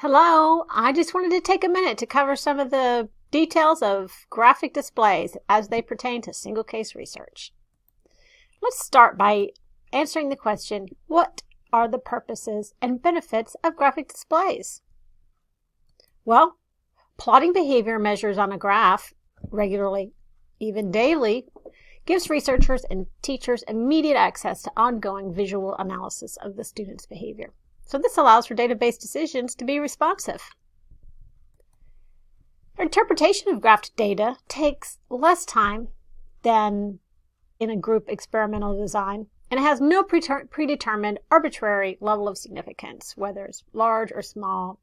Hello, I just wanted to take a minute to cover some of the details of graphic displays as they pertain to single case research. Let's start by answering the question, what are the purposes and benefits of graphic displays? Well, plotting behavior measures on a graph regularly, even daily, gives researchers and teachers immediate access to ongoing visual analysis of the student's behavior. So this allows for database decisions to be responsive. Interpretation of graphed data takes less time than in a group experimental design, and it has no predetermined arbitrary level of significance, whether it's large or small.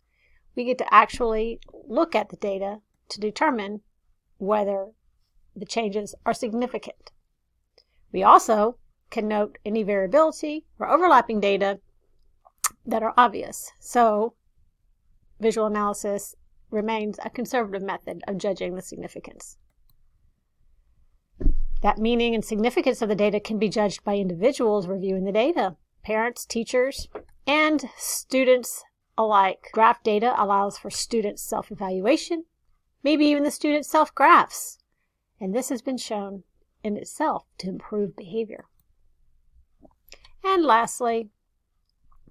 We get to actually look at the data to determine whether the changes are significant. We also can note any variability or overlapping data that are obvious. So visual analysis remains a conservative method of judging the significance. That meaning and significance of the data can be judged by individuals reviewing the data, parents, teachers, and students alike. Graph data allows for student self-evaluation, maybe even the student self-graphs, and this has been shown in itself to improve behavior. And lastly,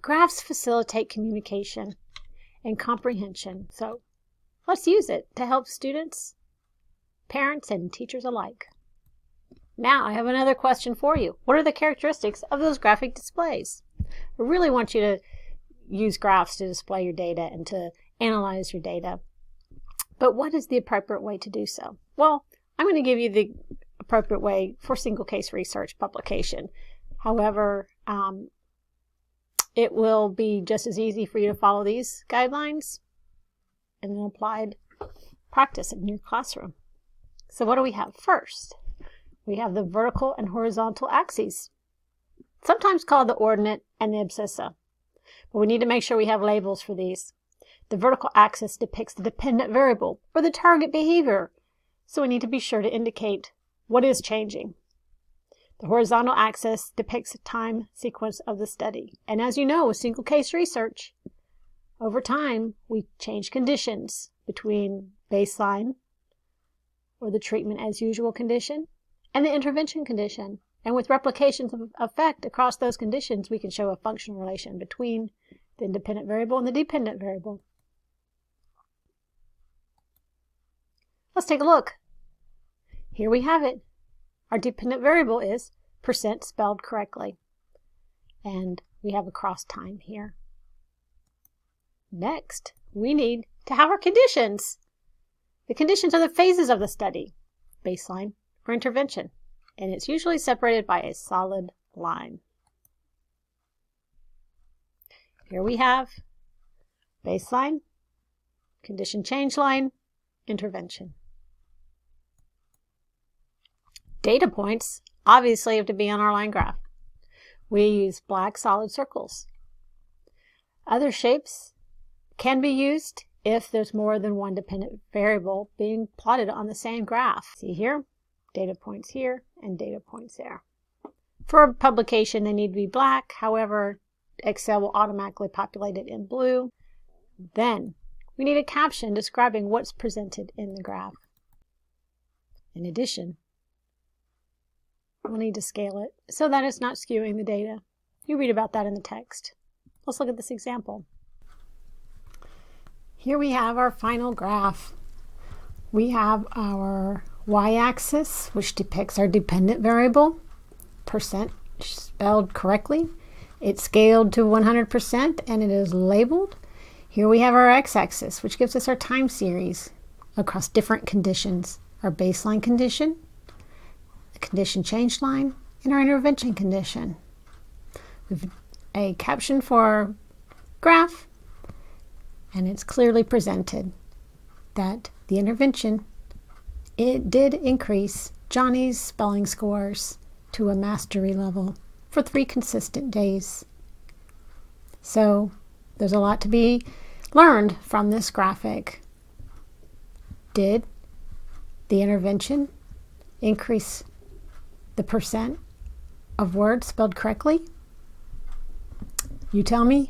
graphs facilitate communication and comprehension, so let's use it to help students, parents, and teachers alike. Now, I have another question for you. What are the characteristics of those graphic displays? I really want you to use graphs to display your data and to analyze your data. But what is the appropriate way to do so? Well, I'm going to give you the appropriate way for single case research publication. However, it will be just as easy for you to follow these guidelines in an applied practice in your classroom. So what do we have first? We have the vertical and horizontal axes, sometimes called the ordinate and the abscissa. But we need to make sure we have labels for these. The vertical axis depicts the dependent variable or the target behavior, so we need to be sure to indicate what is changing. The horizontal axis depicts the time sequence of the study. And as you know, with single case research, over time, we change conditions between baseline, or the treatment as usual condition, and the intervention condition. And with replications of effect across those conditions, we can show a functional relation between the independent variable and the dependent variable. Let's take a look. Here we have it. Our dependent variable is % spelled correctly. And we have a cross time here. Next, we need to have our conditions. The conditions are the phases of the study, baseline or intervention, and it's usually separated by a solid line. Here we have baseline, condition change line, intervention. Data points obviously have to be on our line graph. We use black solid circles. Other shapes can be used if there's more than one dependent variable being plotted on the same graph. See here, data points here and data points there. For publication, they need to be black. However, Excel will automatically populate it in blue. Then we need a caption describing what's presented in the graph. In addition, we'll need to scale it so that it's not skewing the data. You read about that in the text. Let's look at this example. Here we have our final graph. We have our y-axis, which depicts our dependent variable, % spelled correctly. It's scaled to 100% and it is labeled. Here we have our x-axis, which gives us our time series across different conditions. Our baseline condition, the condition change line, and our intervention condition. We've a caption for our graph, and it's clearly presented that the intervention, it did increase Johnny's spelling scores to a mastery level for 3 consistent days. So there's a lot to be learned from this graphic. Did the intervention increase the % of words spelled correctly? You tell me.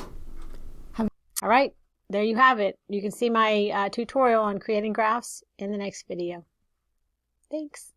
All right, there you have it. You can see my tutorial on creating graphs in the next video. Thanks.